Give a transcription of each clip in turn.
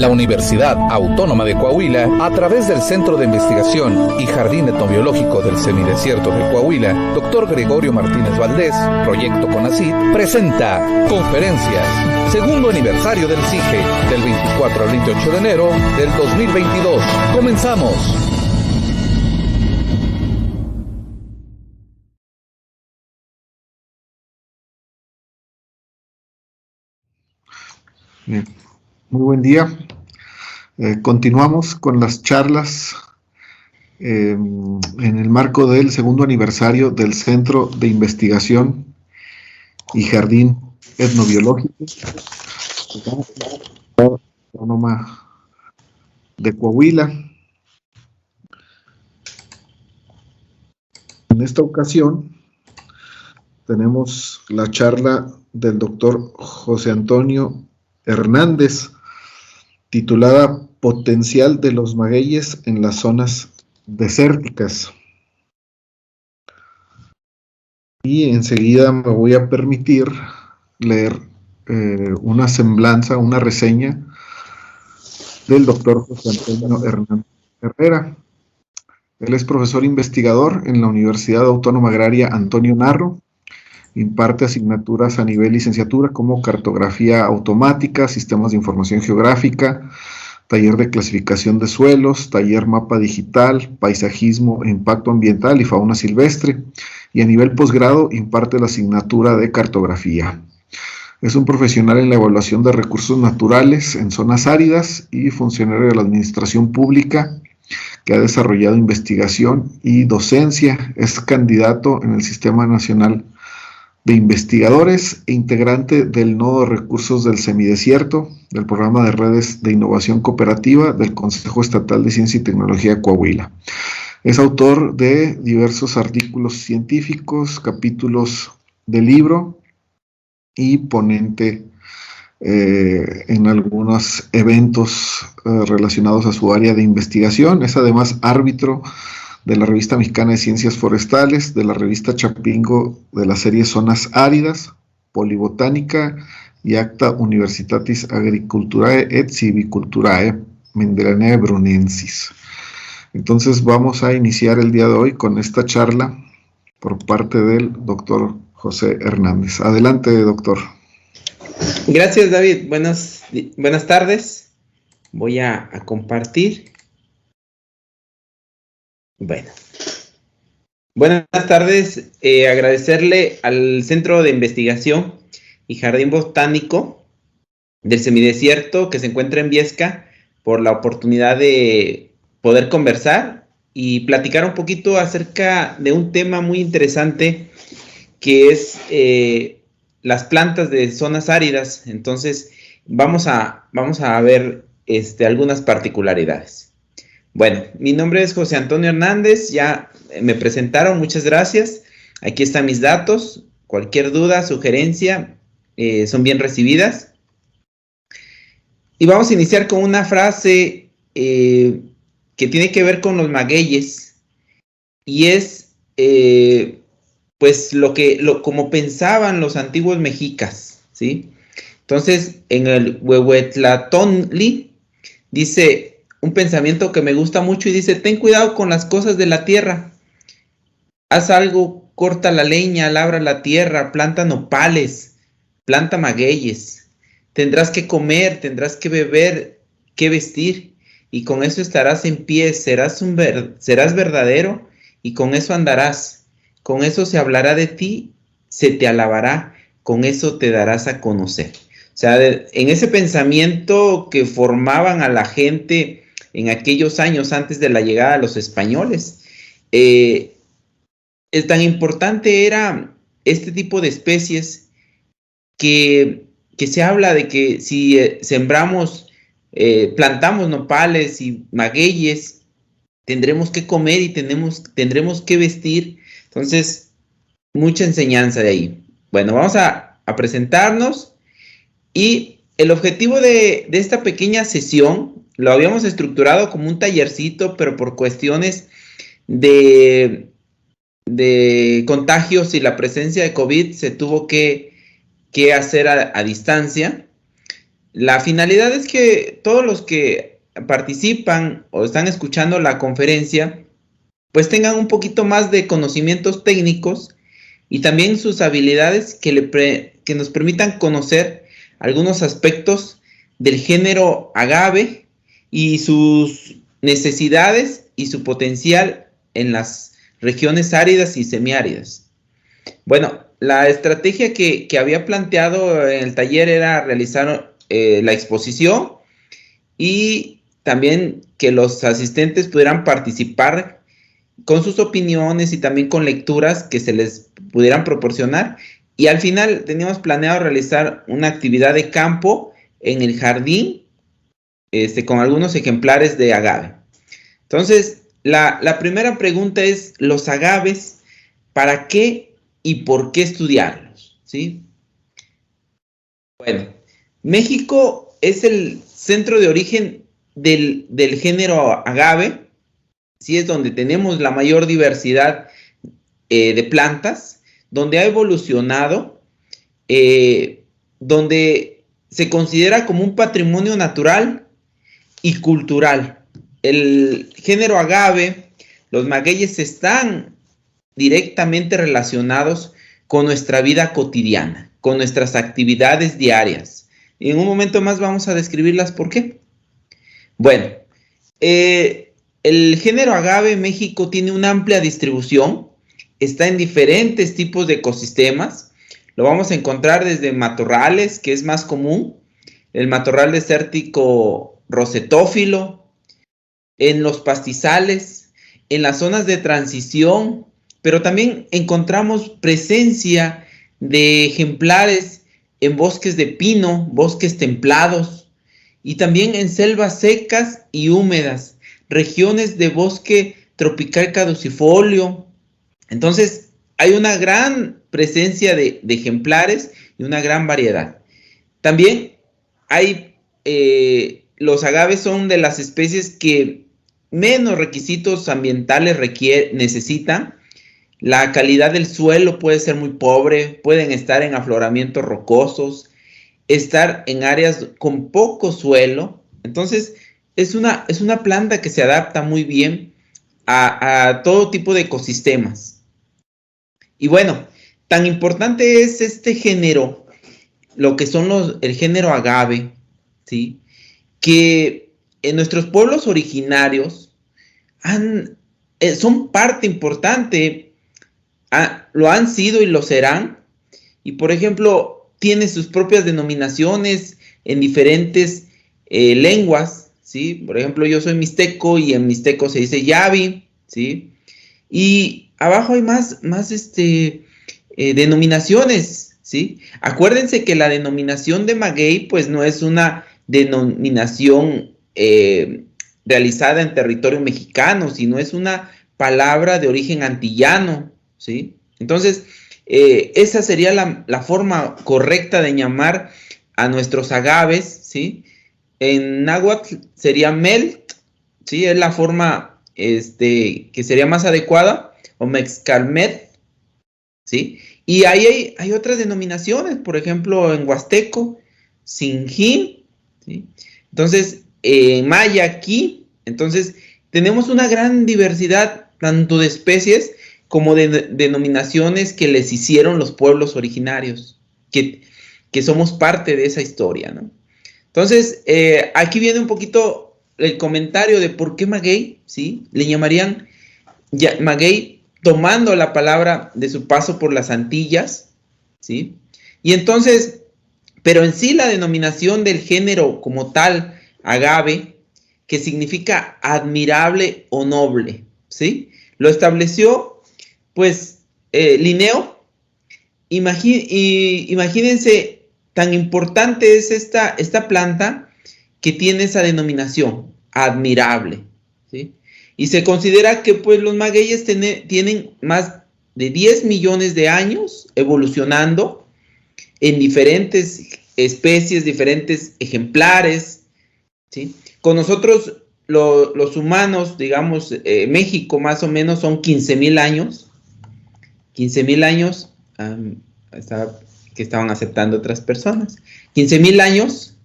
La Universidad Autónoma de Coahuila, a través del Centro de Investigación y Jardín Etnobiológico del Semidesierto de Coahuila, Dr. Gregorio Martínez Valdés, Proyecto CONACYT, presenta Conferencias, segundo aniversario del CIGE, del 24 al 28 de enero del 2022. ¡Comenzamos! Bien. Muy buen día. Continuamos con las charlas en el marco del segundo aniversario del Centro de Investigación y Jardín Etnobiológico Autónoma de Coahuila. En esta ocasión tenemos la charla del doctor José Antonio Hernández, titulada Potencial de los magueyes en las zonas desérticas. Y enseguida me voy a permitir leer una semblanza, una reseña del doctor José Antonio Hernández Herrera. Él es profesor investigador en la Universidad Autónoma Agraria Antonio Narro. Imparte asignaturas a nivel licenciatura como cartografía automática, sistemas de información geográfica, taller de clasificación de suelos, taller mapa digital, paisajismo e impacto ambiental y fauna silvestre, y a nivel posgrado imparte la asignatura de cartografía. Es un profesional en la evaluación de recursos naturales en zonas áridas y funcionario de la administración pública que ha desarrollado investigación y docencia. Es candidato en el Sistema Nacional de Investigadores e integrante del Nodo de Recursos del Semidesierto, del Programa de Redes de Innovación Cooperativa del Consejo Estatal de Ciencia y Tecnología de Coahuila. Es autor de diversos artículos científicos, capítulos de libro y ponente en algunos eventos relacionados a su área de investigación. Es además árbitro de la Revista Mexicana de Ciencias Forestales, de la Revista Chapingo de la serie Zonas Áridas, Polibotánica y Acta Universitatis Agriculturae et Civiculturae Mendelianae Brunensis. Entonces vamos a iniciar el día de hoy con esta charla por parte del doctor José Hernández. Adelante, doctor. Gracias, David. Buenas tardes. Voy a compartir. Bueno, buenas tardes. Agradecerle al Centro de Investigación y Jardín Botánico del Semidesierto que se encuentra en Viesca por la oportunidad de poder conversar y platicar un poquito acerca de un tema muy interesante que es las plantas de zonas áridas. Entonces vamos a ver algunas particularidades. Bueno, mi nombre es José Antonio Hernández, ya me presentaron, muchas gracias. Aquí están mis datos, cualquier duda, sugerencia, son bien recibidas. Y vamos a iniciar con una frase que tiene que ver con los magueyes, y es pues como pensaban los antiguos mexicas, ¿sí? Entonces, en el Huehuetlatonli dice un pensamiento que me gusta mucho y dice: ten cuidado con las cosas de la tierra. Haz algo, corta la leña, labra la tierra, planta nopales, planta magueyes. Tendrás que comer, tendrás que beber, que vestir, y con eso estarás en pie, serás verdadero, y con eso andarás. Con eso se hablará de ti, se te alabará, con eso te darás a conocer. O sea, en ese pensamiento que formaban a la gente en aquellos años antes de la llegada de los españoles, tan importante era este tipo de especies que se habla de que si plantamos nopales y magueyes, tendremos que comer y tendremos que vestir. Entonces, mucha enseñanza de ahí. Bueno, vamos a presentarnos, y el objetivo de esta pequeña sesión lo habíamos estructurado como un tallercito, pero por cuestiones de contagios y la presencia de COVID se tuvo que hacer a distancia. La finalidad es que todos los que participan o están escuchando la conferencia, pues tengan un poquito más de conocimientos técnicos y también sus habilidades que nos permitan conocer algunos aspectos del género agave y sus necesidades y su potencial en las regiones áridas y semiáridas. Bueno, la estrategia que había planteado en el taller era realizar la exposición y también que los asistentes pudieran participar con sus opiniones y también con lecturas que se les pudieran proporcionar. Y al final teníamos planeado realizar una actividad de campo en el jardín con algunos ejemplares de agave. Entonces, la primera pregunta es, ¿los agaves, para qué y por qué estudiarlos? ¿Sí? Bueno, México es el centro de origen del género agave, ¿sí? Es donde tenemos la mayor diversidad de plantas, donde ha evolucionado, donde se considera como un patrimonio natural y cultural. El género agave, los magueyes, están directamente relacionados con nuestra vida cotidiana, con nuestras actividades diarias. Y en un momento más vamos a describirlas por qué. Bueno, el género agave en México tiene una amplia distribución, está en diferentes tipos de ecosistemas. Lo vamos a encontrar desde matorrales, que es más común, el matorral desértico rosetófilo, en los pastizales, en las zonas de transición, pero también encontramos presencia de ejemplares en bosques de pino, bosques templados, y también en selvas secas y húmedas, regiones de bosque tropical caducifolio. Entonces, hay una gran presencia de ejemplares y una gran variedad. También hay, los agaves son de las especies que menos requisitos ambientales necesitan. La calidad del suelo puede ser muy pobre, pueden estar en afloramientos rocosos, estar en áreas con poco suelo. Entonces, es una planta que se adapta muy bien a todo tipo de ecosistemas. Y bueno, tan importante es este género, lo que son el género agave, ¿sí? Que en nuestros pueblos originarios son parte importante, lo han sido y lo serán. Y por ejemplo, tiene sus propias denominaciones en diferentes lenguas, ¿sí? Por ejemplo, yo soy mixteco y en mixteco se dice yavi, ¿sí? Y abajo hay más denominaciones, ¿sí? Acuérdense que la denominación de maguey pues no es una denominación realizada en territorio mexicano, sino es una palabra de origen antillano, ¿sí? Entonces, esa sería la forma correcta de llamar a nuestros agaves, ¿sí? En náhuatl sería melt, ¿sí? Es la forma que sería más adecuada, o mexcalmet, ¿sí? Y ahí hay otras denominaciones, por ejemplo, en huasteco, sinjín, ¿sí? Entonces, maya aquí, entonces tenemos una gran diversidad tanto de especies como de denominaciones que les hicieron los pueblos originarios, que somos parte de esa historia, ¿no? Entonces, aquí viene un poquito el comentario de por qué maguey, ¿sí? Le llamarían maguey tomando la palabra de su paso por las Antillas, ¿sí? Y entonces, pero en sí la denominación del género como tal, agave, que significa admirable o noble, ¿sí? Lo estableció, pues, Linneo. Imagínense, tan importante es esta planta que tiene esa denominación, admirable, ¿sí? Y se considera que pues los magueyes tienen más de 10 millones de años evolucionando en diferentes especies, diferentes ejemplares, ¿sí? Con nosotros, los humanos, digamos, México más o menos son 15,000 años. 15,000 años, que estaban aceptando otras personas. 15,000 años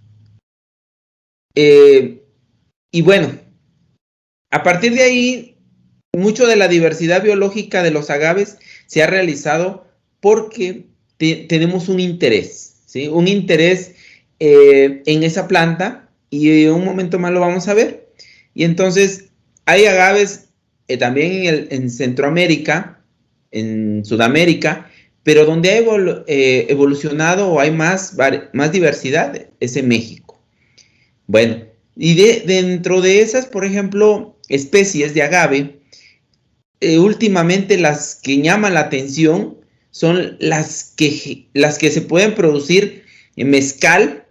Y bueno, a partir de ahí, mucho de la diversidad biológica de los agaves se ha realizado porque tenemos un interés, ¿sí? Un interés en esa planta, y en un momento más lo vamos a ver. Y entonces hay agaves también en Centroamérica, en Sudamérica, pero donde ha evolucionado o hay más diversidad es en México. Bueno, y dentro de esas, por ejemplo, especies de agave, últimamente las que llaman la atención son las que se pueden producir en mezcal,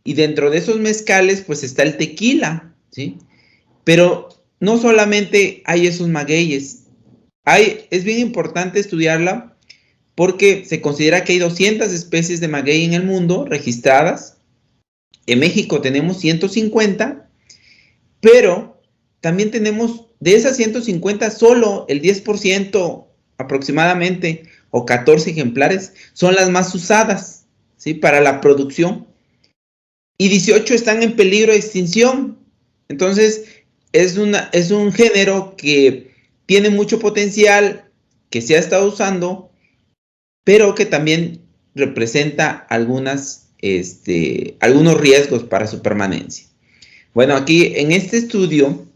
y dentro de esos mezcales pues está el tequila, ¿sí? Pero no solamente hay esos magueyes, es bien importante estudiarla porque se considera que hay 200 especies de maguey en el mundo registradas. En México tenemos 150, pero también tenemos de esas 150 solo el 10% aproximadamente, o 14 ejemplares, son las más usadas, ¿sí? Para la producción. Y 18 están en peligro de extinción. Entonces, es un género que tiene mucho potencial, que se ha estado usando, pero que también representa algunos riesgos para su permanencia. Bueno, aquí en este estudio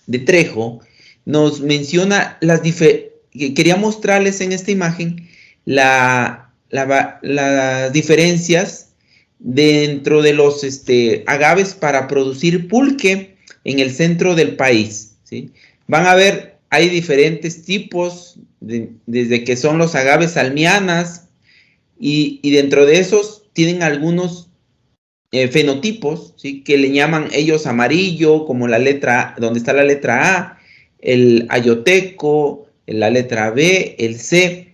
de Trejo nos menciona quería mostrarles en esta imagen las diferencias dentro de los agaves para producir pulque en el centro del país, ¿sí? Van a ver, hay diferentes tipos, desde que son los agaves salmianas, y dentro de esos tienen algunos fenotipos, ¿sí? Que le llaman ellos amarillo, como la letra, donde está la letra A, el ayoteco, la letra B, el C,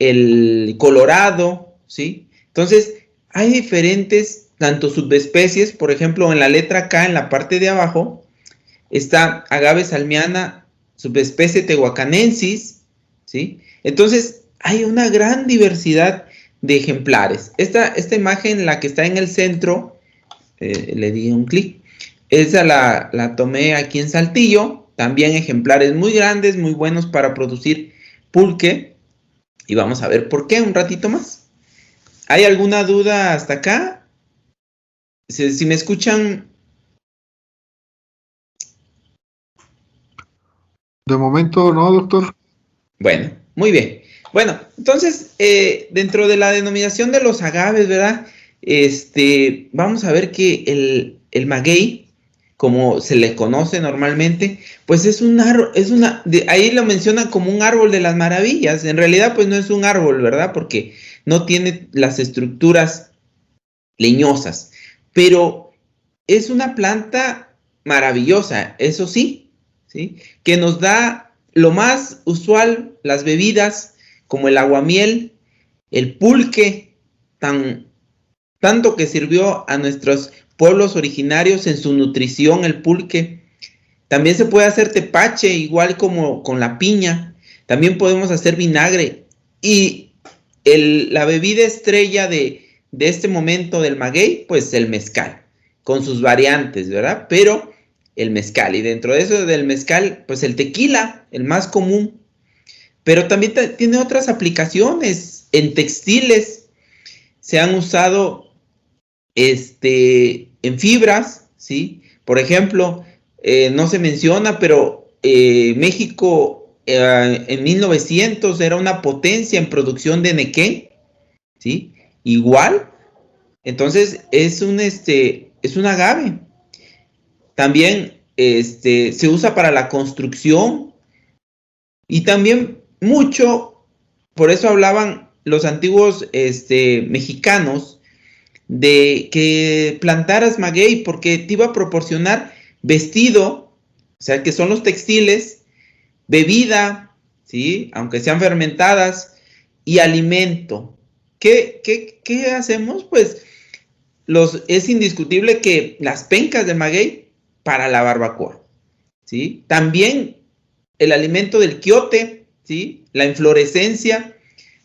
el colorado, ¿sí? Entonces, hay diferentes, tanto subespecies, por ejemplo, en la letra K, en la parte de abajo, está agave salmiana, subespecie tehuacanensis, ¿sí? Entonces, hay una gran diversidad de ejemplares. Esta imagen, la que está en el centro, le di un clic, esa la tomé aquí en Saltillo, también ejemplares muy grandes, muy buenos para producir pulque, y vamos a ver por qué un ratito más. ¿Hay alguna duda hasta acá? Si me escuchan. De momento no, doctor. Bueno, muy bien. Bueno, entonces, dentro de la denominación de los agaves, ¿verdad? Vamos a ver que el maguey, como se le conoce normalmente, pues es un árbol, ahí lo mencionan como un árbol de las maravillas. En realidad, pues no es un árbol, ¿verdad? Porque no tiene las estructuras leñosas, pero es una planta maravillosa, eso sí, ¿sí? Que nos da lo más usual, las bebidas, como el aguamiel, el pulque, tanto que sirvió a nuestros pueblos originarios en su nutrición, el pulque. También se puede hacer tepache, igual como con la piña. También podemos hacer vinagre. Y la bebida estrella de este momento del maguey, pues el mezcal, con sus variantes, ¿verdad? Pero el mezcal, y dentro de eso del mezcal, pues el tequila, el más común. Pero también tiene otras aplicaciones. En textiles se han usado en fibras, ¿sí? Por ejemplo, no se menciona, pero México en 1900 era una potencia en producción de nequén, ¿sí? Igual. Entonces es un agave. También se usa para la construcción, y también mucho, por eso hablaban los antiguos mexicanos de que plantaras maguey, porque te iba a proporcionar vestido, o sea, que son los textiles, bebida, ¿sí? Aunque sean fermentadas, y alimento. ¿Qué hacemos? Pues es indiscutible que las pencas de maguey para la barbacoa, ¿sí? También el alimento del quiote, ¿sí? La inflorescencia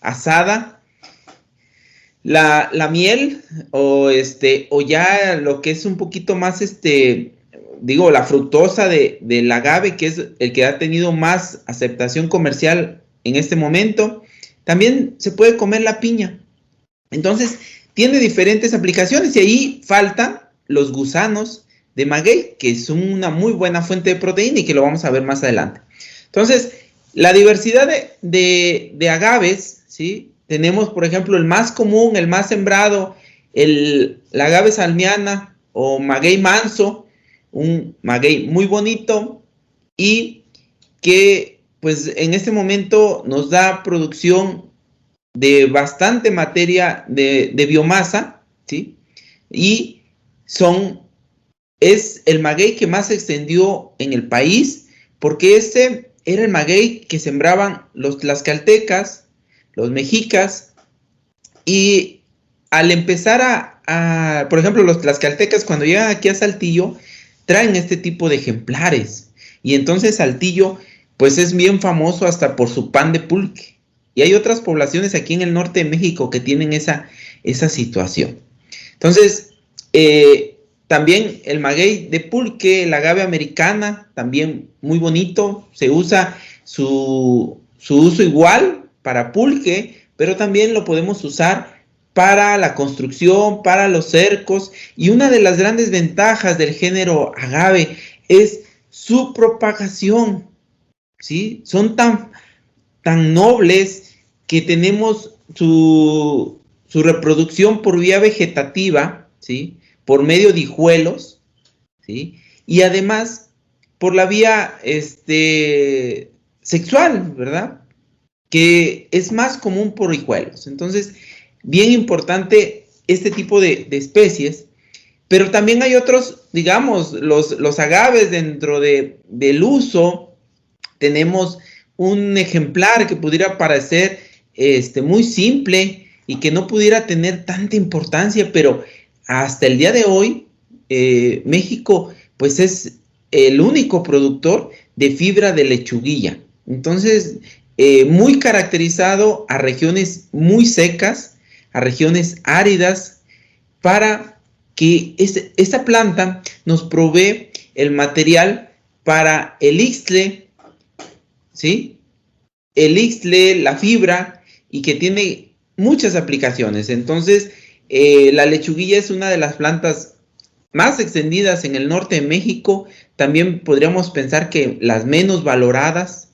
asada, la miel o ya lo que es un poquito más la fructosa del agave, que es el que ha tenido más aceptación comercial en este momento. También se puede comer la piña. Entonces, tiene diferentes aplicaciones y ahí faltan los gusanos de maguey, que son una muy buena fuente de proteína y que lo vamos a ver más adelante. Entonces, la diversidad de agaves, ¿sí? Tenemos, por ejemplo, el más común, el más sembrado, la agave salmiana o maguey manso, un maguey muy bonito y que pues en este momento nos da producción de bastante materia de biomasa, ¿sí? Y es el maguey que más se extendió en el país, porque era el maguey que sembraban los tlaxcaltecas, los mexicas, y al empezar por ejemplo, los tlaxcaltecas cuando llegan aquí a Saltillo, traen este tipo de ejemplares, y entonces Saltillo, pues es bien famoso hasta por su pan de pulque, y hay otras poblaciones aquí en el norte de México que tienen esa situación. Entonces, también el maguey de pulque, la agave americana, también muy bonito, se usa su uso igual para pulque, pero también lo podemos usar para la construcción, para los cercos, y una de las grandes ventajas del género agave es su propagación, ¿sí? Son tan nobles que tenemos su reproducción por vía vegetativa, ¿sí? Por medio de hijuelos, ¿sí? Y además por la vía sexual, ¿verdad? Que es más común por hijuelos. Entonces, bien importante este tipo de especies, pero también hay otros, digamos, los agaves dentro del uso. Tenemos un ejemplar que pudiera parecer muy simple y que no pudiera tener tanta importancia, pero hasta el día de hoy, México pues es el único productor de fibra de lechuguilla. Entonces, muy caracterizado a regiones muy secas, a regiones áridas, para que esta planta nos provee el material para el ixtle, ¿sí? El ixtle, la fibra, y que tiene muchas aplicaciones. Entonces, la lechuguilla es una de las plantas más extendidas en el norte de México. También podríamos pensar que las menos valoradas,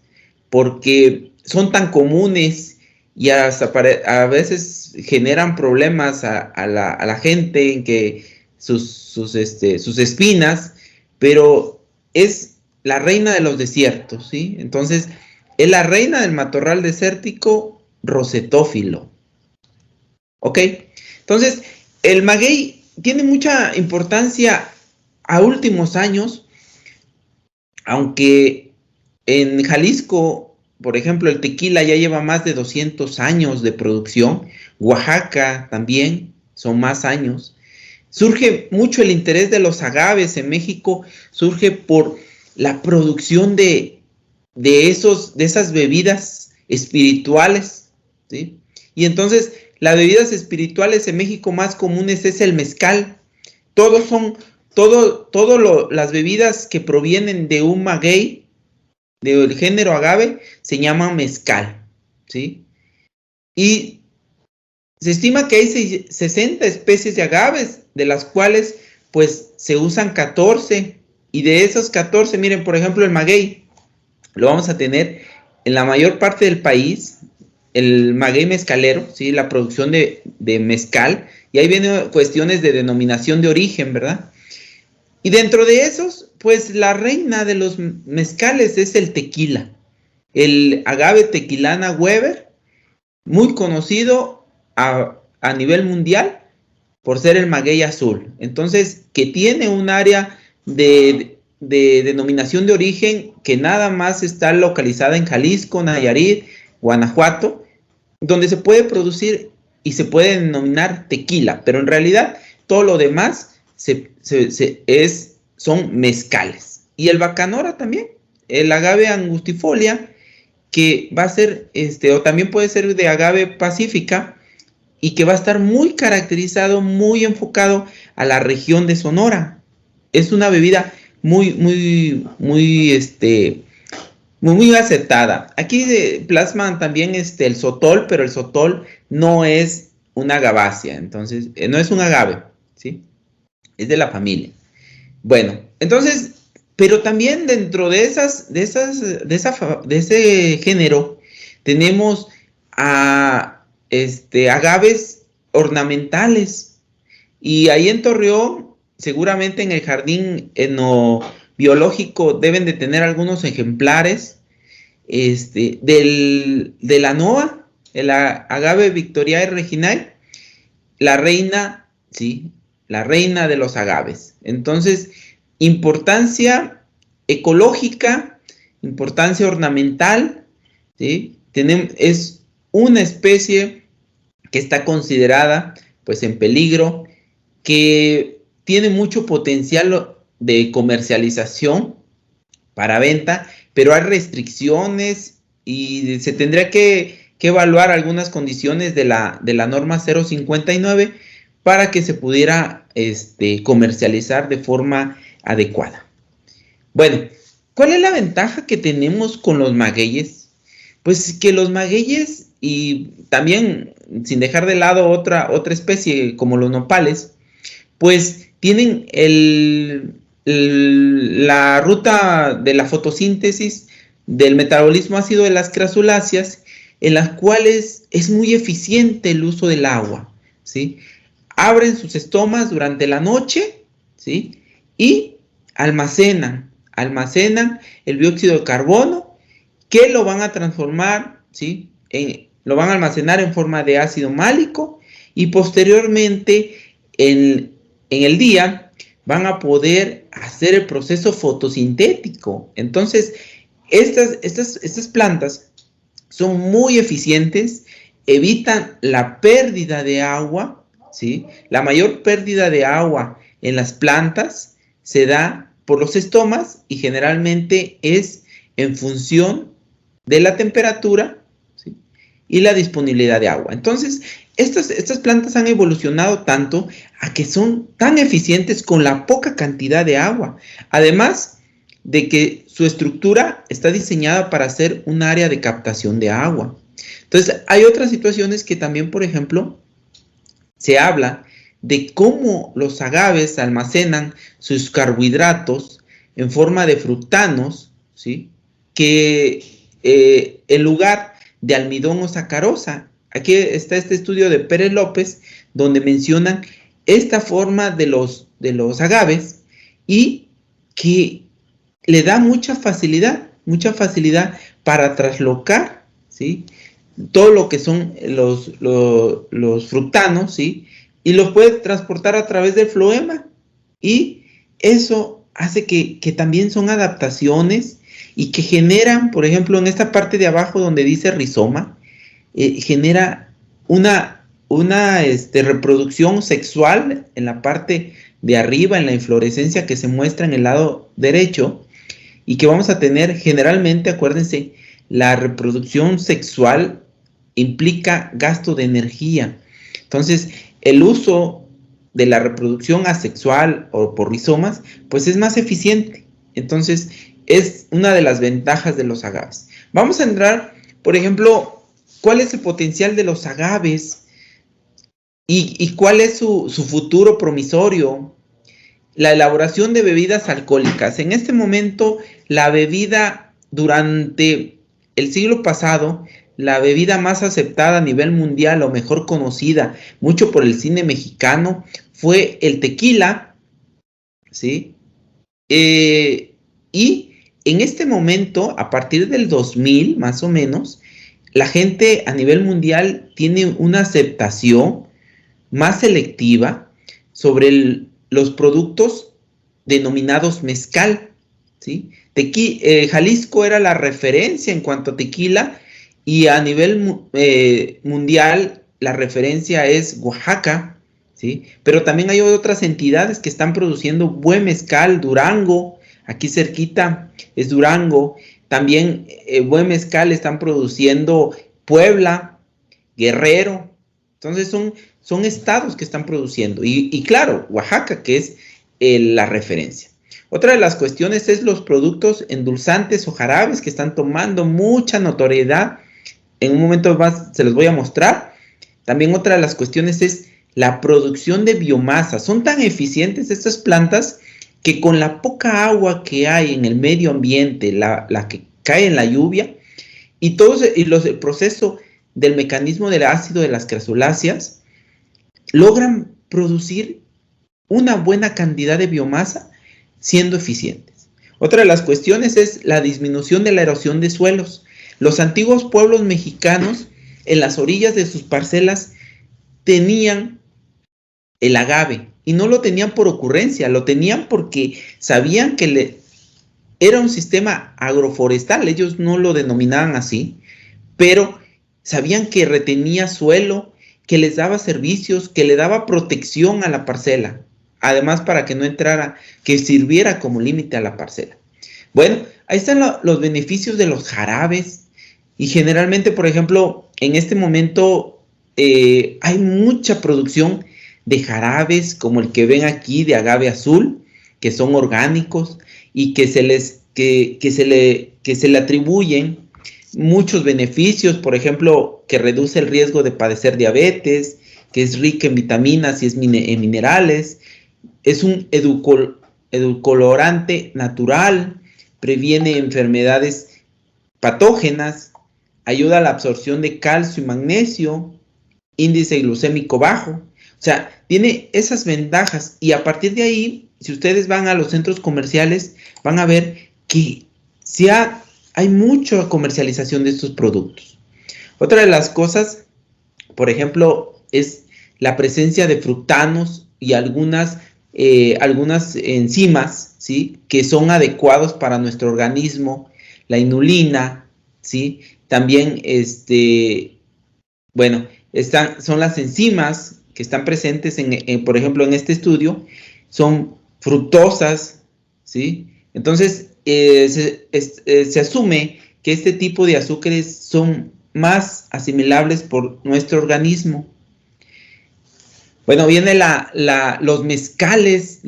porque son tan comunes y hasta a veces generan problemas a la gente en que sus espinas, pero es la reina de los desiertos, ¿sí? Entonces, es la reina del matorral desértico rosetófilo. ¿Ok? Entonces, el maguey tiene mucha importancia a últimos años, aunque en Jalisco, por ejemplo, el tequila ya lleva más de 200 años de producción. Oaxaca también son más años. Surge mucho el interés de los agaves en México, surge por la producción de esas bebidas espirituales, ¿sí? Y entonces, las bebidas espirituales en México más comunes es el mezcal. Las bebidas que provienen de un maguey, del género agave, se llaman mezcal, ¿sí? Y se estima que hay 60 especies de agaves, de las cuales pues se usan 14, y de esos 14, miren, por ejemplo, el maguey lo vamos a tener en la mayor parte del país, el maguey mezcalero, ¿sí? La producción de mezcal, y ahí vienen cuestiones de denominación de origen, ¿verdad? Y dentro de esos, pues la reina de los mezcales es el tequila, el agave tequilana Weber, muy conocido a nivel mundial por ser el maguey azul. Entonces, que tiene un área de denominación de origen que nada más está localizada en Jalisco, Nayarit, Guanajuato, donde se puede producir y se puede denominar tequila, pero en realidad todo lo demás son mezcales. Y el bacanora también, el agave angustifolia, que va a ser, o también puede ser de agave pacífica, y que va a estar muy caracterizado, muy enfocado a la región de Sonora. Es una bebida muy aceptada. Aquí plasman también el sotol, pero el sotol no es una agavácea, entonces no es un agave, ¿sí? Es de la familia. Bueno, entonces, pero también dentro de ese género tenemos agaves ornamentales. Y ahí en Torreón, seguramente en el jardín biológico deben de tener algunos ejemplares de la NOA, el agave Victoriae reginae, la reina, ¿sí? La reina de los agaves. Entonces, importancia ecológica, importancia ornamental, ¿sí? Es una especie que está considerada pues en peligro, que tiene mucho potencial de comercialización para venta, pero hay restricciones y se tendría que evaluar algunas condiciones de la norma 059 para que se pudiera comercializar de forma adecuada. Bueno, ¿cuál es la ventaja que tenemos con los magueyes? Pues que los magueyes, y también sin dejar de lado otra especie como los nopales, pues tienen la ruta de la fotosíntesis del metabolismo ácido de las crasuláceas, en las cuales es muy eficiente el uso del agua, ¿sí? Abren sus estomas durante la noche, ¿sí? Y almacenan el dióxido de carbono, que lo van a transformar, ¿sí? Lo van a almacenar en forma de ácido málico, y posteriormente en el día van a poder hacer el proceso fotosintético. Entonces, estas plantas son muy eficientes, evitan la pérdida de agua, ¿sí? La mayor pérdida de agua en las plantas se da por los estomas y generalmente es en función de la temperatura, ¿sí? Y la disponibilidad de agua. Entonces, estas plantas han evolucionado tanto a que son tan eficientes con la poca cantidad de agua. Además de que su estructura está diseñada para ser un área de captación de agua. Entonces, hay otras situaciones que también, por ejemplo, se habla de cómo los agaves almacenan sus carbohidratos en forma de fructanos, ¿sí? Que en lugar de almidón o sacarosa. Aquí está este estudio de Pérez López, donde mencionan esta forma de los agaves y que le da mucha facilidad para traslocar, ¿sí? Todo lo que son los fructanos, ¿sí? Y los puede transportar a través del floema. Y eso hace que también son adaptaciones y que generan, por ejemplo, en esta parte de abajo donde dice rizoma, genera una reproducción sexual en la parte de arriba, en la inflorescencia que se muestra en el lado derecho, y que vamos a tener generalmente, acuérdense, la reproducción sexual implica gasto de energía. Entonces, el uso de la reproducción asexual o por rizomas, pues es más eficiente. Entonces, es una de las ventajas de los agaves. Vamos a entrar, por ejemplo, ¿cuál es el potencial de los agaves? ¿Y cuál es su futuro promisorio? La elaboración de bebidas alcohólicas. En este momento, la bebida durante el siglo pasado, la bebida más aceptada a nivel mundial o mejor conocida, mucho por el cine mexicano, fue el tequila, ¿sí? Y en este momento, a partir del 2000 más o menos, la gente a nivel mundial tiene una aceptación más selectiva sobre los productos denominados mezcal, ¿sí? Jalisco era la referencia en cuanto a tequila, y a nivel mundial la referencia es Oaxaca, ¿sí? Pero también hay otras entidades que están produciendo buen mezcal. Durango, aquí cerquita es Durango. También buen mezcal están produciendo Puebla, Guerrero, Entonces son estados que están produciendo. Y claro, Oaxaca, que es la referencia. Otra de las cuestiones es los productos endulzantes o jarabes que están tomando mucha notoriedad. En un momento más se los voy a mostrar. También otra de las cuestiones es la producción de biomasa. Son tan eficientes estas plantas que con la poca agua que hay en el medio ambiente, la que cae en la lluvia, el proceso del mecanismo del ácido de las crasuláceas, logran producir una buena cantidad de biomasa siendo eficientes. Otra de las cuestiones es la disminución de la erosión de suelos. Los antiguos pueblos mexicanos, en las orillas de sus parcelas, tenían el agave, y no lo tenían por ocurrencia, lo tenían porque sabían que era un sistema agroforestal. Ellos no lo denominaban así, pero sabían que retenía suelo, que les daba servicios, que le daba protección a la parcela, además para que no entrara, que sirviera como límite a la parcela. Bueno, ahí están los beneficios de los jarabes, y generalmente, por ejemplo, en este momento hay mucha producción de jarabes como el que ven aquí de agave azul, que son orgánicos y que se le atribuyen muchos beneficios, por ejemplo, que reduce el riesgo de padecer diabetes, que es rica en vitaminas y en minerales, es un edulcorante natural, previene enfermedades patógenas, ayuda a la absorción de calcio y magnesio, índice glucémico bajo. O sea, tiene esas ventajas, y a partir de ahí, si ustedes van a los centros comerciales, van a ver que hay mucha comercialización de estos productos. Otra de las cosas, por ejemplo, es la presencia de fructanos y algunas enzimas, ¿sí?, que son adecuados para nuestro organismo, la inulina, ¿sí? También, son las enzimas que están presentes, por ejemplo, en este estudio, son fructosas, ¿sí? Entonces, se asume que este tipo de azúcares son más asimilables por nuestro organismo. Bueno, viene los mezcales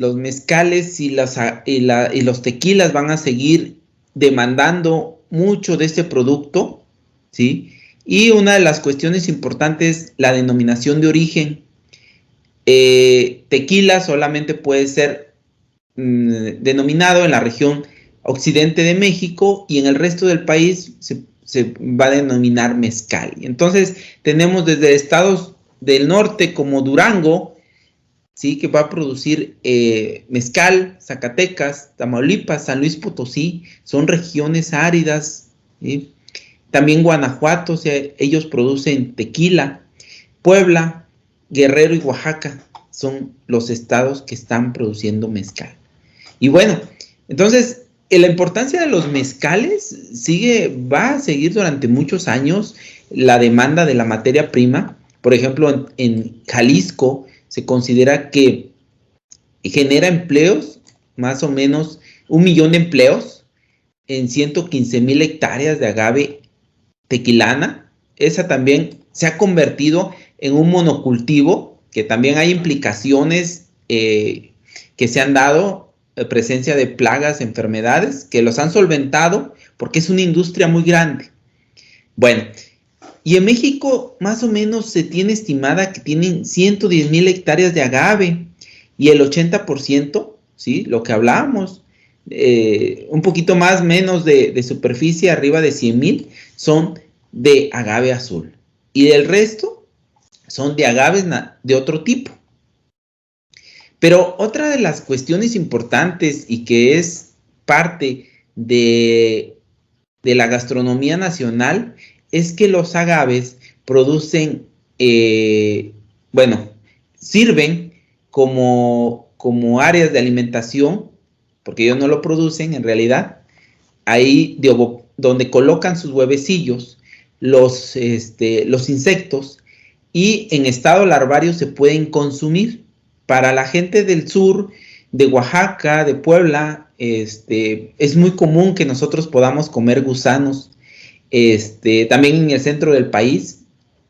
y los tequilas van a seguir demandando mucho de este producto, ¿sí? Y una de las cuestiones importantes, la denominación de origen. Tequila solamente puede ser denominado en la región occidente de México, y en el resto del país se va a denominar mezcal. Entonces tenemos desde estados del norte como Durango, ¿sí?, que va a producir mezcal, Zacatecas, Tamaulipas, San Luis Potosí, son regiones áridas, ¿sí? También Guanajuato, o sea, ellos producen tequila. Puebla, Guerrero y Oaxaca son los estados que están produciendo mezcal. Y bueno, entonces la importancia de los mezcales va a seguir durante muchos años. La demanda de la materia prima, por ejemplo, en Jalisco se considera que genera empleos, más o menos 1 millón de empleos en 115,000 hectáreas de agave tequilana. Esa también se ha convertido en un monocultivo, que también hay implicaciones que se han dado, presencia de plagas, enfermedades, que los han solventado porque es una industria muy grande. Bueno, y en México más o menos se tiene estimada que tienen 110,000 hectáreas de agave, y el 80%, ¿sí?, lo que hablábamos, un poquito menos de superficie, arriba de 100,000, son de agave azul, y del resto son de agaves de otro tipo. Pero otra de las cuestiones importantes, y que es parte de la gastronomía nacional, es que los agaves producen, sirven como áreas de alimentación, porque ellos no lo producen en realidad, ahí donde colocan sus huevecillos los insectos, y en estado larvario se pueden consumir. Para la gente del sur, de Oaxaca, de Puebla, es muy común que nosotros podamos comer gusanos. También en el centro del país,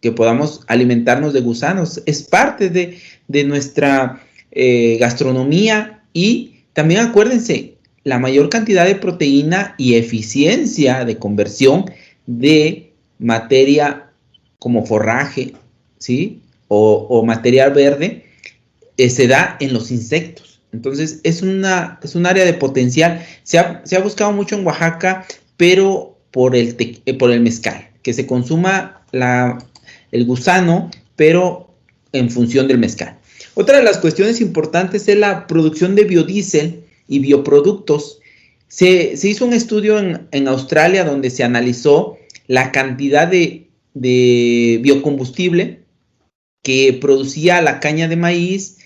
que podamos alimentarnos de gusanos. Es parte de nuestra gastronomía, y también acuérdense, la mayor cantidad de proteína y eficiencia de conversión de materia como forraje, ¿sí? O material verde, se da en los insectos. Entonces es un área de potencial. Se ha buscado mucho en Oaxaca, pero por el mezcal, que se consuma el gusano, pero en función del mezcal. Otra de las cuestiones importantes es la producción de biodiesel y bioproductos. Se hizo un estudio en Australia donde se analizó la cantidad de biocombustible que producía la caña de maíz,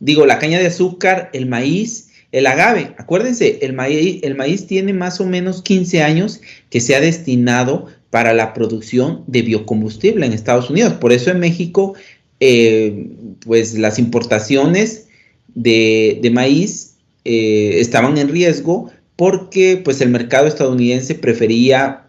la caña de azúcar, el maíz, el agave. Acuérdense, el maíz tiene más o menos 15 años que se ha destinado para la producción de biocombustible en Estados Unidos. Por eso en México, pues las importaciones de maíz estaban en riesgo, porque pues el mercado estadounidense prefería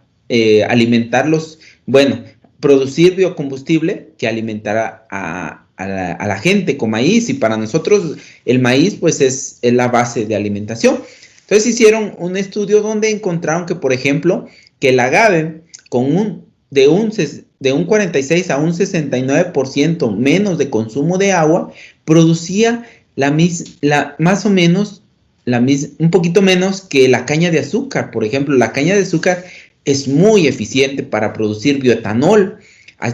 producir biocombustible que alimentar a la gente con maíz, y para nosotros el maíz pues es la base de alimentación. Entonces hicieron un estudio donde encontraron que, por ejemplo, que el agave de un 46 a un 69% menos de consumo de agua, producía más o menos un poquito menos que la caña de azúcar. Por ejemplo, la caña de azúcar es muy eficiente para producir bioetanol,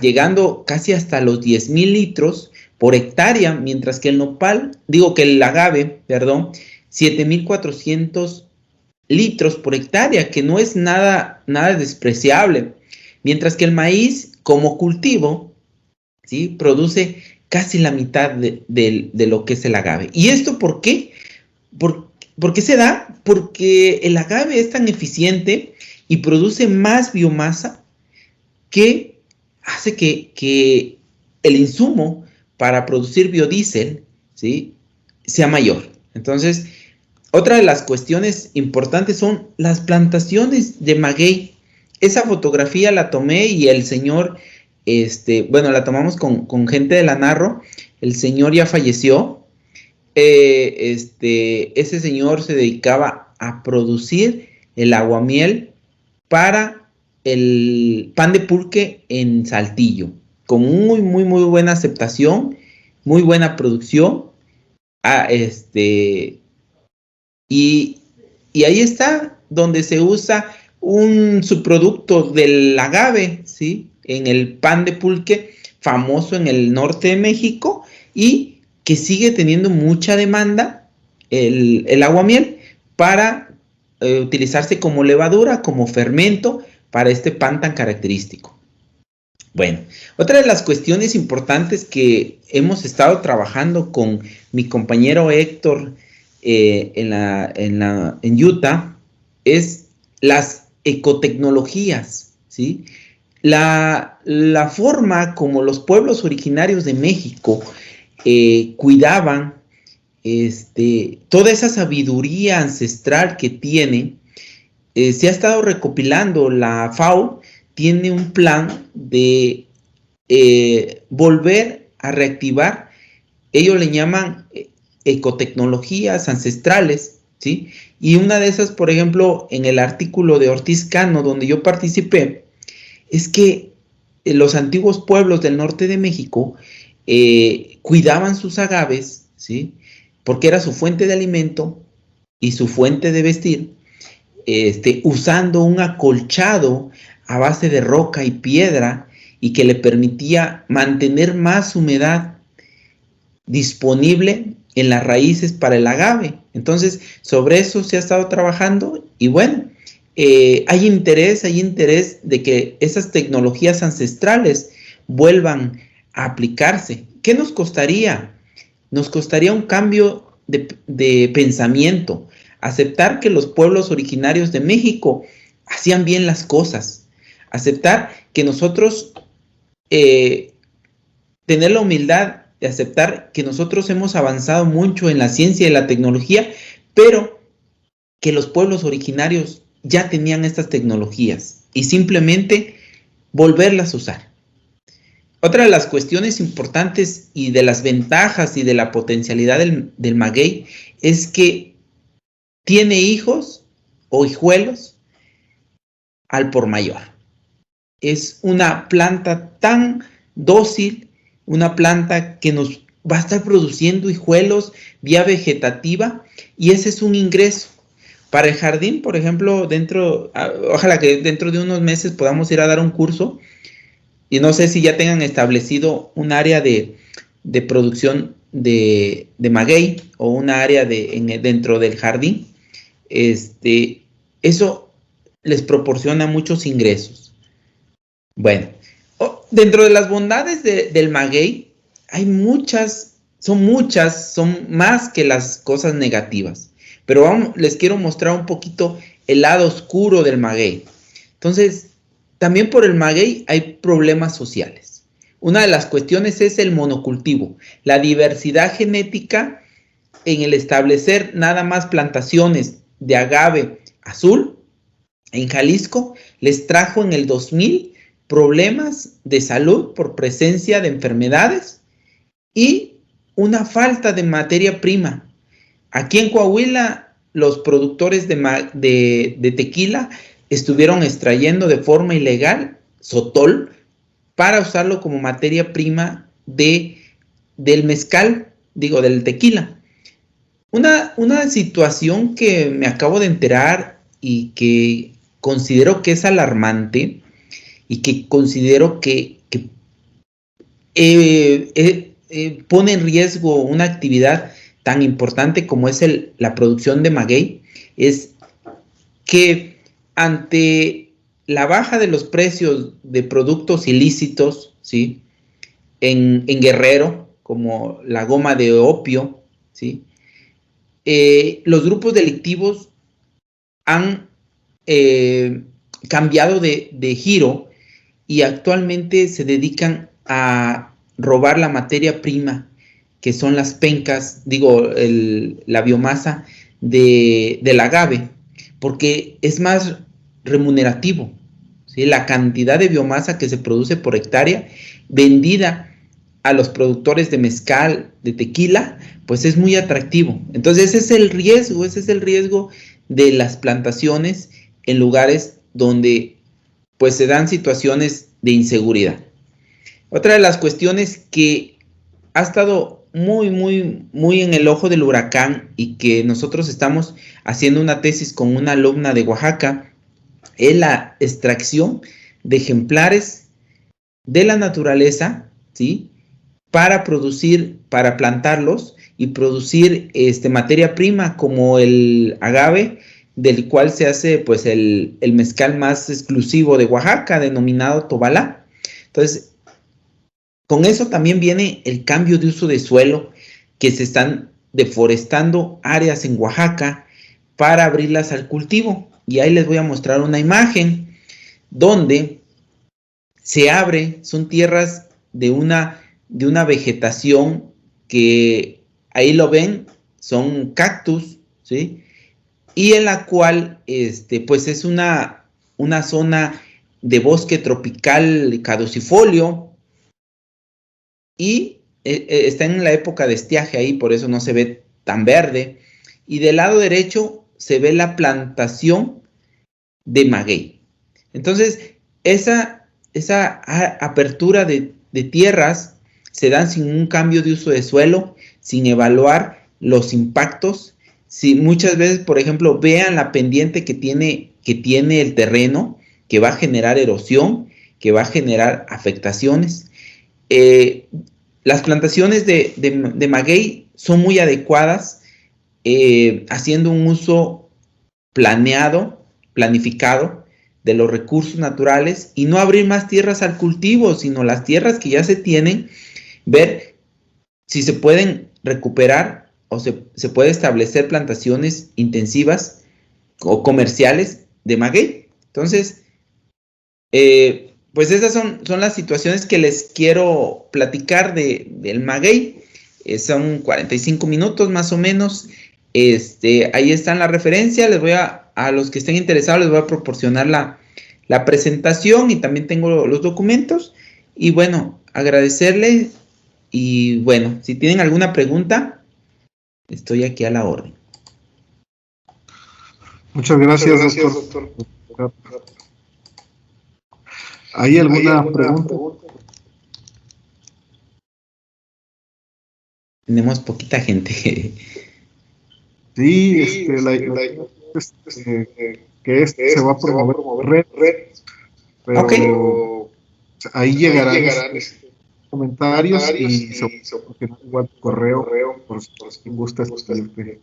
llegando casi hasta los 10,000 litros por hectárea, mientras que el agave, 7,400 litros por hectárea, que no es nada despreciable. Mientras que el maíz, como cultivo, ¿sí?, produce casi la mitad de lo que es el agave. ¿Y esto por qué? ¿Por qué se da? Porque el agave es tan eficiente y produce más biomasa, que hace que el insumo para producir biodiesel, ¿sí?, sea mayor. Entonces, otra de las cuestiones importantes son las plantaciones de maguey. Esa fotografía la tomé y el señor, la tomamos con gente de la Narro. El señor ya falleció. Ese señor se dedicaba a producir el aguamiel para el pan de pulque en Saltillo, con muy, muy, muy buena aceptación, muy buena producción. Y ahí está donde se usa un subproducto del agave, ¿sí?, en el pan de pulque, famoso en el norte de México, y que sigue teniendo mucha demanda, el aguamiel, para utilizarse como levadura, como fermento para este pan tan característico. Bueno, otra de las cuestiones importantes que hemos estado trabajando con mi compañero Héctor en Utah es las ecotecnologías, ¿sí? La forma como los pueblos originarios de México cuidaban toda esa sabiduría ancestral que tienen, se ha estado recopilando. La FAO tiene un plan de volver a reactivar, ellos le llaman ecotecnologías ancestrales, ¿sí? Y una de esas, por ejemplo, en el artículo de Ortiz Cano, donde yo participé, es que los antiguos pueblos del norte de México cuidaban sus agaves, ¿sí?, porque era su fuente de alimento y su fuente de vestir, usando un acolchado a base de roca y piedra, y que le permitía mantener más humedad disponible en las raíces para el agave. Entonces, sobre eso se ha estado trabajando, y bueno, hay interés de que esas tecnologías ancestrales vuelvan a aplicarse. ¿Qué nos costaría? Nos costaría un cambio de pensamiento, aceptar que los pueblos originarios de México hacían bien las cosas, aceptar que nosotros, tener la humildad de aceptar que nosotros hemos avanzado mucho en la ciencia y la tecnología, pero que los pueblos originarios ya tenían estas tecnologías y simplemente volverlas a usar. Otra de las cuestiones importantes y de las ventajas y de la potencialidad del maguey es que tiene hijos o hijuelos al por mayor. Es una planta tan dócil, una planta que nos va a estar produciendo hijuelos vía vegetativa, y ese es un ingreso. Para el jardín, por ejemplo, ojalá que dentro de unos meses podamos ir a dar un curso, y no sé si ya tengan establecido un área de producción de maguey o un área dentro del jardín. Eso les proporciona muchos ingresos. Bueno, dentro de las bondades del maguey hay son más que las cosas negativas. Pero les quiero mostrar un poquito el lado oscuro del maguey. Entonces, también por el maguey hay problemas sociales. Una de las cuestiones es el monocultivo, la diversidad genética en el establecer nada más plantaciones de agave azul en Jalisco les trajo en el 2000 problemas de salud por presencia de enfermedades y una falta de materia prima. Aquí en Coahuila, los productores de tequila estuvieron extrayendo de forma ilegal sotol para usarlo como materia prima del mezcal, del tequila. Una situación que me acabo de enterar y que considero que es alarmante y que considero que pone en riesgo una actividad tan importante como es la producción de maguey, es que ante la baja de los precios de productos ilícitos, ¿sí?, en Guerrero, como la goma de opio, ¿sí?, los grupos delictivos han cambiado de giro y actualmente se dedican a robar la materia prima, que son las pencas, la biomasa del agave, porque es más remunerativo, ¿sí? La cantidad de biomasa que se produce por hectárea vendida a los productores de mezcal, de tequila, pues es muy atractivo. Entonces ese es el riesgo de las plantaciones en lugares donde pues se dan situaciones de inseguridad. Otra de las cuestiones que ha estado muy en el ojo del huracán y que nosotros estamos haciendo una tesis con una alumna de Oaxaca es la extracción de ejemplares de la naturaleza, ¿sí?, para plantarlos y producir materia prima como el agave, del cual se hace pues el mezcal más exclusivo de Oaxaca, denominado Tobalá. Entonces, con eso también viene el cambio de uso de suelo, que se están deforestando áreas en Oaxaca para abrirlas al cultivo. Y ahí les voy a mostrar una imagen donde se abre, son tierras de una vegetación que ahí lo ven, son cactus, ¿sí?, y en la cual pues es una zona de bosque tropical caducifolio, y está en la época de estiaje ahí, por eso no se ve tan verde. Y del lado derecho se ve la plantación de maguey. Entonces, esa apertura de tierras se dan sin un cambio de uso de suelo, sin evaluar los impactos. Si muchas veces, por ejemplo, vean la pendiente que tiene el terreno, que va a generar erosión, que va a generar afectaciones. Las plantaciones de maguey son muy adecuadas, haciendo un uso planificado de los recursos naturales y no abrir más tierras al cultivo, sino las tierras que ya se tienen, ver si se pueden recuperar o se puede establecer plantaciones intensivas o comerciales de maguey. Entonces, pues esas son las situaciones que les quiero platicar del maguey. Son 45 minutos más o menos. Ahí están las referencias. A los que estén interesados les voy a proporcionar la presentación y también tengo los documentos. Y bueno, agradecerle y bueno, si tienen alguna pregunta, estoy aquí a la orden. Muchas gracias, doctor. ¿Hay alguna pregunta? Tenemos poquita gente. Sí, que se va a promover red, pero Okay. ahí llegarán comentarios y se va a igual correo por si gusta escribirte.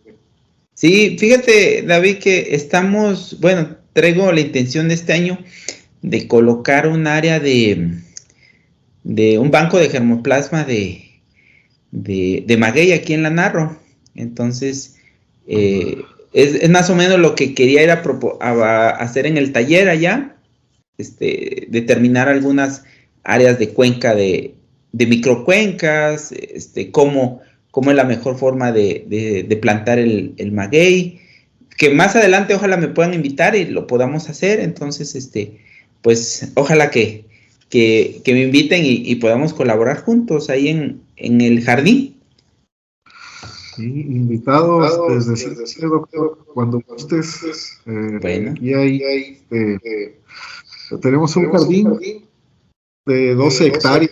Sí, fíjate, David, que traigo la intención de este año de colocar un área de un banco de germoplasma de maguey aquí en la Narro. Entonces, es más o menos lo que quería ir a hacer en el taller allá, determinar algunas áreas de cuenca de microcuencas, cómo es la mejor forma de plantar el maguey, que más adelante ojalá me puedan invitar y lo podamos hacer. Entonces, pues ojalá que me inviten y podamos colaborar juntos ahí en el jardín. Sí, invitados desde siempre, doctor, cuando gustes. Bueno. Aquí hay, tenemos un jardín de 12 hectáreas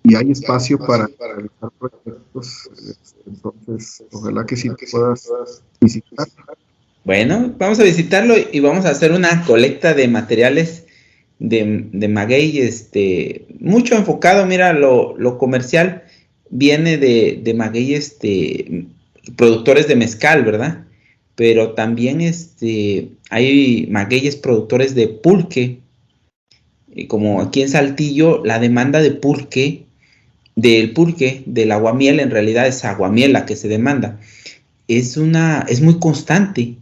y hay espacio para realizar proyectos. Entonces, ojalá que sí puedas visitar. Bueno, vamos a visitarlo y vamos a hacer una colecta de materiales de maguey, mucho enfocado. Mira, lo comercial viene de maguey, productores de mezcal, ¿verdad? Pero también hay magueyes productores de pulque. Y como aquí en Saltillo, la demanda del pulque, del aguamiel, en realidad es aguamiel la que se demanda, es muy constante.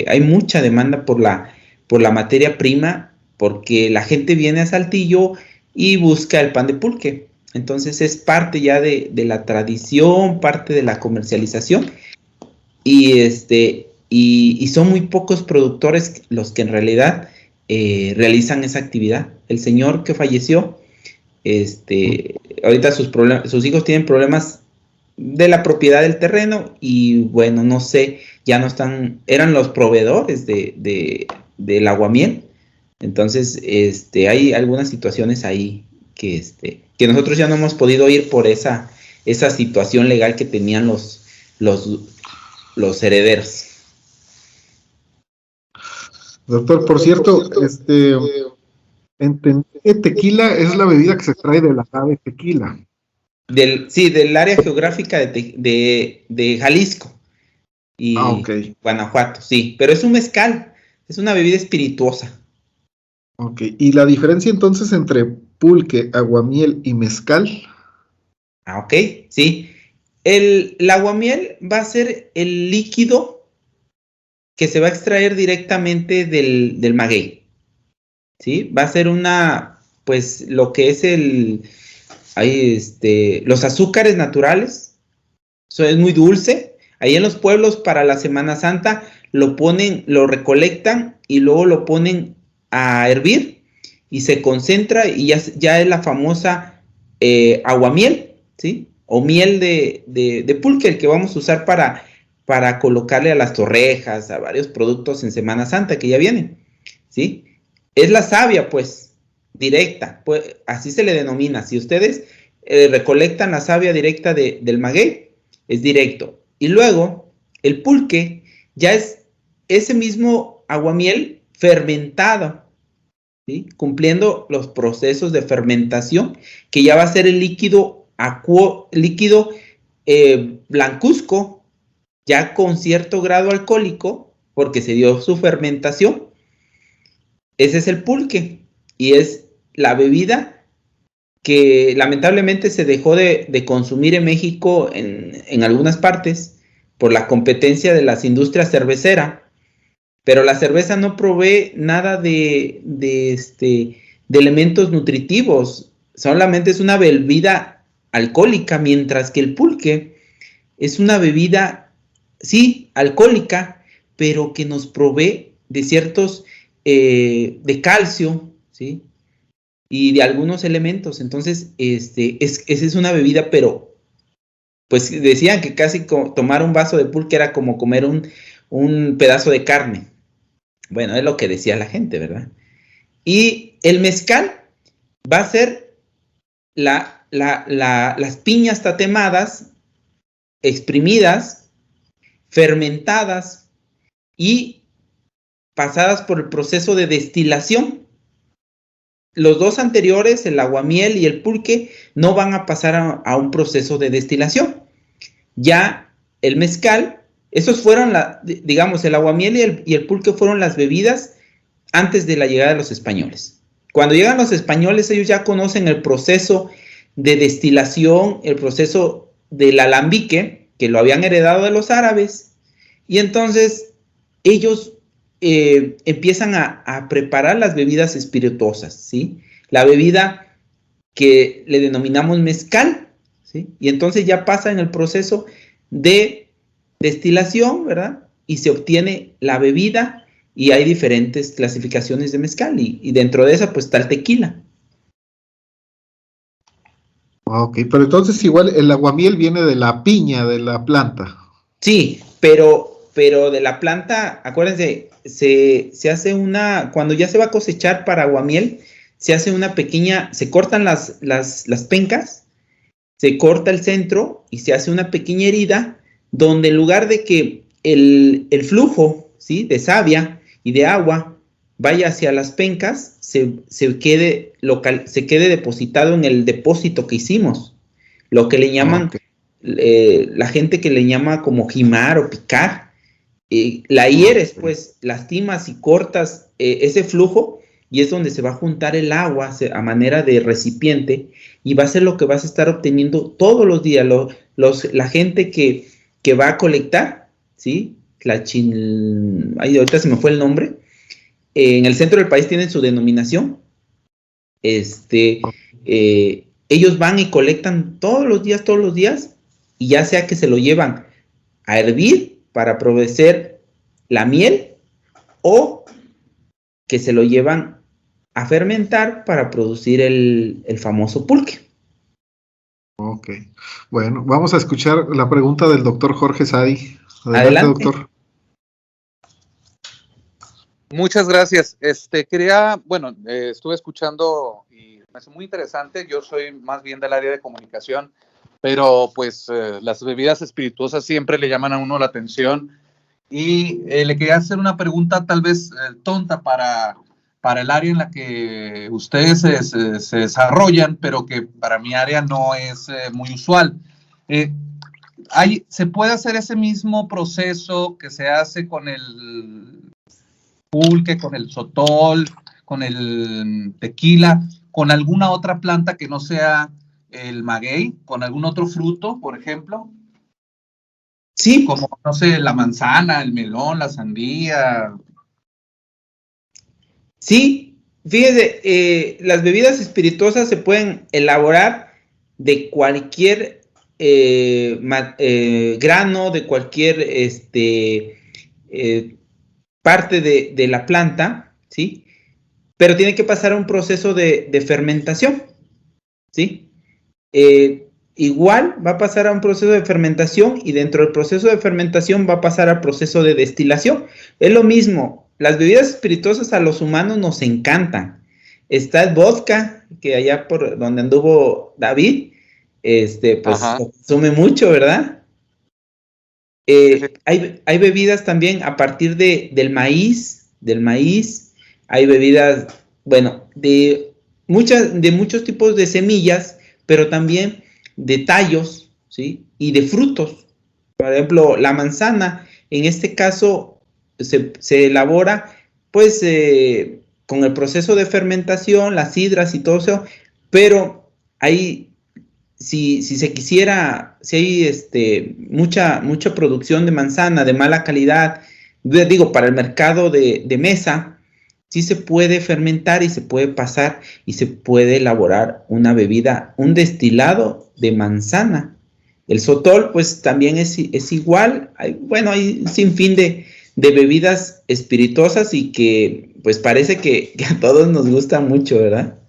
Hay mucha demanda por la materia prima, porque la gente viene a Saltillo y busca el pan de pulque. Entonces es parte ya de la tradición, parte de la comercialización, y son muy pocos productores los que en realidad realizan esa actividad. El señor que falleció, ahorita sus hijos tienen problemas de la propiedad del terreno y bueno, no sé, ya no están, eran los proveedores del aguamiel. Entonces, hay algunas situaciones ahí que nosotros ya no hemos podido ir por esa situación legal que tenían los herederos. Doctor, por cierto, entendí que tequila es la bebida que se trae del agave tequila. Del área geográfica de Jalisco y okay. Guanajuato, sí, pero es un mezcal, es una bebida espirituosa. Ok, ¿y la diferencia entonces entre pulque, aguamiel y mezcal? Ok, sí. El aguamiel va a ser el líquido que se va a extraer directamente del maguey, ¿sí? Va a ser pues lo que es los azúcares naturales. Eso es muy dulce. Ahí en los pueblos para la Semana Santa lo recolectan y luego lo ponen a hervir y se concentra y ya es la famosa aguamiel, ¿sí? O miel de pulque, el que vamos a usar para colocarle a las torrejas, a varios productos en Semana Santa que ya vienen, ¿sí? Es la savia, pues, directa, pues, así se le denomina. Si ustedes recolectan la savia directa del maguey, es directo. Y luego, el pulque ya es ese mismo aguamiel fermentado, ¿sí? Cumpliendo los procesos de fermentación, que ya va a ser el líquido blancuzco, ya con cierto grado alcohólico, porque se dio su fermentación. Ese es el pulque, y es la bebida que lamentablemente se dejó de consumir en México en algunas partes por la competencia de las industrias cerveceras, pero la cerveza no provee nada de elementos nutritivos, solamente es una bebida alcohólica, mientras que el pulque es una bebida, sí, alcohólica, pero que nos provee de ciertos, de calcio, ¿sí? y de algunos elementos. Entonces, esa es una bebida, pero pues decían que casi tomar un vaso de pulque era como comer un pedazo de carne. Bueno, es lo que decía la gente, ¿verdad? Y el mezcal va a ser las piñas tatemadas, exprimidas, fermentadas y pasadas por el proceso de destilación. Los dos anteriores, el aguamiel y el pulque, no van a pasar a un proceso de destilación. Ya el mezcal, esos fueron, digamos, el aguamiel y el pulque fueron las bebidas antes de la llegada de los españoles. Cuando llegan los españoles, ellos ya conocen el proceso de destilación, el proceso del alambique, que lo habían heredado de los árabes, y entonces ellos empiezan a preparar las bebidas espirituosas, ¿sí? La bebida que le denominamos mezcal, ¿sí? Y entonces ya pasa en el proceso de destilación, ¿verdad? Y se obtiene la bebida, y hay diferentes clasificaciones de mezcal, y dentro de esa pues está el tequila. Ok, pero entonces igual el aguamiel viene de la piña, de la planta. Sí, pero de la planta, acuérdense, se hace cuando ya se va a cosechar para aguamiel, se hace una pequeña, se cortan las pencas, se corta el centro y se hace una pequeña herida donde en lugar de que el flujo, ¿sí?, de savia y de agua vaya hacia las pencas, se quede depositado en el depósito que hicimos, lo que le llaman, la gente que le llama como jimar o picar. La hieres, pues, lastimas y cortas ese flujo, y es donde se va a juntar el agua a manera de recipiente, y va a ser lo que vas a estar obteniendo todos los días. La gente que va a colectar, ¿sí? Ahorita se me fue el nombre. En el centro del país tienen su denominación. Ellos van y colectan todos los días, y ya sea que se lo llevan a hervir para producir la miel, o que se lo llevan a fermentar para producir el famoso pulque. Ok, bueno, vamos a escuchar la pregunta del doctor Jorge Sadi. Adelante, doctor. Muchas gracias. Estuve escuchando y me hace muy interesante. Yo soy más bien del área de comunicación, pero pues las bebidas espirituosas siempre le llaman a uno la atención, y le quería hacer una pregunta tal vez tonta para el área en la que ustedes se desarrollan, pero que para mi área no es muy usual. ¿Se puede hacer ese mismo proceso que se hace con el pulque, con el sotol, con el tequila, con alguna otra planta que no sea el maguey, con algún otro fruto, por ejemplo? Sí. Como, no sé, la manzana, el melón, la sandía. Sí, fíjese, las bebidas espirituosas se pueden elaborar de cualquier grano, de cualquier parte de la planta, ¿sí? Pero tiene que pasar un proceso de fermentación, ¿sí? Igual va a pasar a un proceso de fermentación, y dentro del proceso de fermentación va a pasar al proceso de destilación. Es lo mismo, las bebidas espirituosas a los humanos nos encantan. Está el vodka, que allá por donde anduvo David, pues consume mucho, ¿verdad? Hay bebidas también a partir del maíz, hay bebidas, bueno, de muchos tipos de semillas, pero también de tallos, ¿sí? Y de frutos. Por ejemplo, la manzana, en este caso, se elabora, pues, con el proceso de fermentación, las sidras y todo eso, pero hay, si se quisiera, si hay mucha producción de manzana de mala calidad, digo, para el mercado de mesa, sí se puede fermentar y se puede pasar y se puede elaborar una bebida, un destilado de manzana. El sotol, pues también es igual. Hay un sinfín de bebidas espirituosas, y que pues parece que a todos nos gusta mucho, ¿verdad?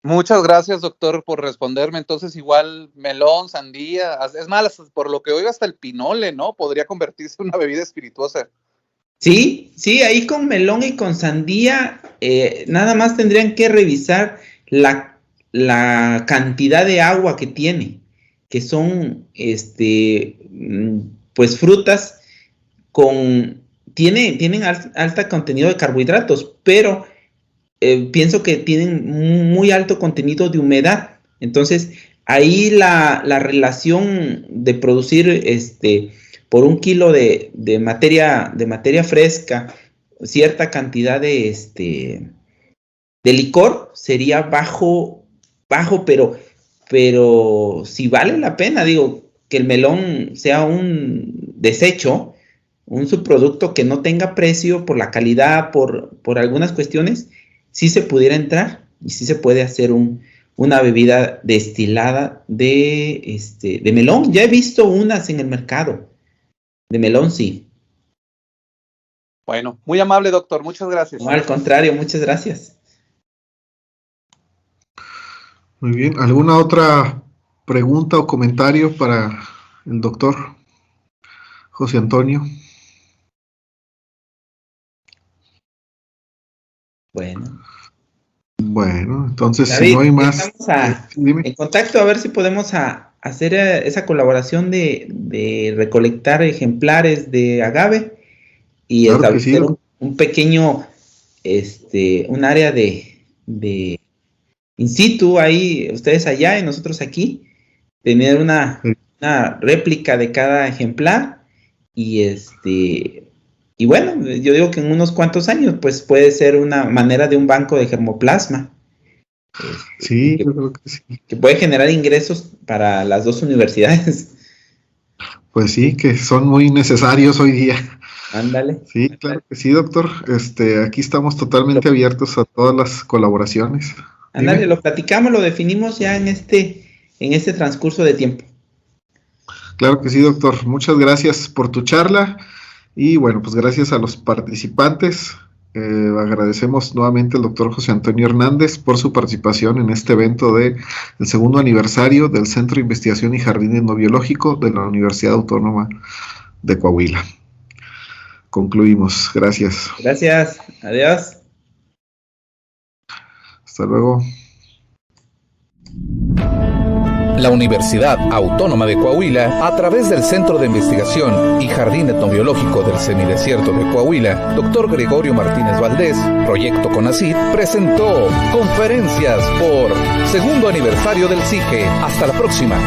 Muchas gracias, doctor, por responderme. Entonces, igual melón, sandía, es más, por lo que oigo, hasta el pinole, ¿no? Podría convertirse en una bebida espirituosa. Sí, ahí con melón y con sandía, nada más tendrían que revisar la cantidad de agua que tiene, que son, pues frutas tienen alto contenido de carbohidratos, pero pienso que tienen muy alto contenido de humedad. Entonces, ahí la relación de producir por 1 kilo de materia fresca, cierta cantidad de licor sería bajo, pero si vale la pena, digo, que el melón sea un desecho, un subproducto que no tenga precio por la calidad, por algunas cuestiones, sí se pudiera entrar y sí se puede hacer una bebida destilada de melón. Ya he visto unas en el mercado. De melón, sí. Bueno, muy amable, doctor. Muchas gracias. No, al contrario, muchas gracias. Muy bien. ¿Alguna otra pregunta o comentario para el doctor José Antonio? Bueno, entonces David, si no hay más, estamos en contacto a ver si podemos hacer esa colaboración de recolectar ejemplares de agave y claro establecer sí. un pequeño, un área de in situ ahí, ustedes allá y nosotros aquí, tener una réplica de cada ejemplar y bueno, yo digo que en unos cuantos años, pues puede ser una manera de un banco de germoplasma. Sí, yo creo que sí. Que puede generar ingresos para las dos universidades. Pues sí, que son muy necesarios hoy día. Ándale. Sí, claro que sí, doctor. Aquí estamos totalmente abiertos a todas las colaboraciones. Ándale, Dime. lo platicamos, lo definimos ya en este transcurso de tiempo. Claro que sí, doctor. Muchas gracias por tu charla. Y bueno, pues gracias a los participantes. Agradecemos nuevamente al doctor José Antonio Hernández por su participación en este evento del segundo aniversario del Centro de Investigación y Jardín Etnobiológico de la Universidad Autónoma de Coahuila. Concluimos. Gracias. Gracias. Adiós. Hasta luego. La Universidad Autónoma de Coahuila, a través del Centro de Investigación y Jardín Etnobiológico del Semidesierto de Coahuila, Dr. Gregorio Martínez Valdés, Proyecto CONACYT, presentó Conferencias por segundo aniversario del CIGE. Hasta la próxima.